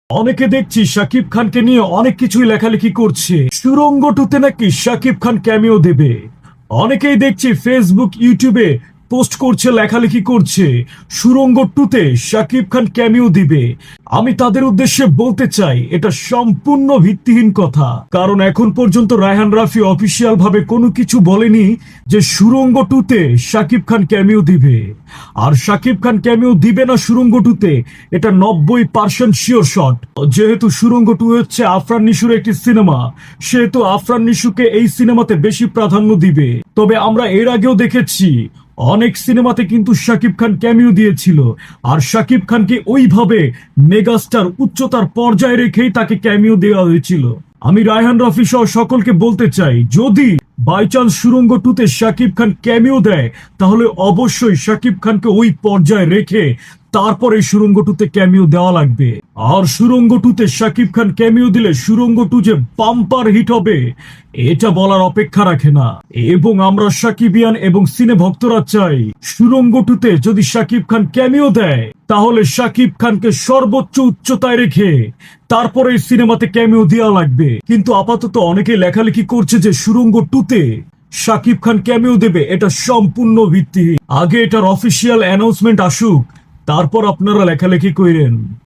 অনেকে দেখছি শাকিব খানকে নিয়ে অনেক কিছুই লেখালেখি করছে, সুড়ঙ্গ টুতে নাকি শাকিব খান ক্যামিও দেবে। অনেকেই দেখছি ফেসবুক ইউটিউবে পোস্ট করছে, লেখালেখি করছে সুড়ঙ্গ টুতে শাকিব খান ক্যামিও দিবে। আমি তাদের উদ্দেশ্যে বলতে চাই এটা সম্পূর্ণ ভিত্তিহীন কথা, কারণ এখন পর্যন্ত রায়হান রাফি অফিসিয়াল ভাবে কোনো কিছু বলেনি যে সুড়ঙ্গ টুতে শাকিব খান ক্যামিও দিবে। আর শাকিব খান ক্যামিও দিবে না সুড়ঙ্গ টুতে, এটা 90% শিওর শট। যেহেতু সুড়ঙ্গ টু হচ্ছে আফরান নিশুর একটি সিনেমা, সেহেতু আফরান নিশুকে এই সিনেমাতে বেশি প্রাধান্য দিবে। তবে আমরা এর আগেও দেখেছি অনেক সিনেমাতে কিন্তু শাকিব খান ক্যামিও দিয়েছিল, আর শাকিব খানকে ওইভাবে মেগাস্টার উচ্চতার পর্যায়ে রেখেই তাকে ক্যামিও দেওয়া হয়েছিল। আমি রায়হান রাফি সহ সকলকে বলতে চাই, যদি বাই চান্স সুড়ঙ্গ টুতে শাকিব খান ক্যামিও দেয়, তাহলে অবশ্যই শাকিব খানকে ওই পর্যায়ে রেখে তারপরে সুড়ঙ্গ টুতে ক্যামিও দেওয়া লাগবে। আর সুড়ঙ্গ টুতে শাকিব খান ক্যামিও দিলে সুড়ঙ্গ টু যে বাম্পার হিট হবে এটা বলার অপেক্ষা রাখে না। এবং আমরা সাকিবিয়ান এবং সিনে ভক্তরা চাই সুড়ঙ্গ টুতে যদি শাকিব খান ক্যামিও দেয়, তাহলে শাকিব খানকে সর্বোচ্চ উচ্চতায় রেখে তারপরে সিনেমাতে ক্যামিও দেওয়া লাগবে। কিন্তু আপাতত অনেকে লেখালেখি করছে যে সুড়ঙ্গ টুতে শাকিব খান ক্যামিও দেবে, এটা সম্পূর্ণ ভিত্তিহীন। আগে এটার অফিসিয়াল অ্যানাউন্সমেন্ট আসুক, তারপর আপনারা লেখালেখি করেন।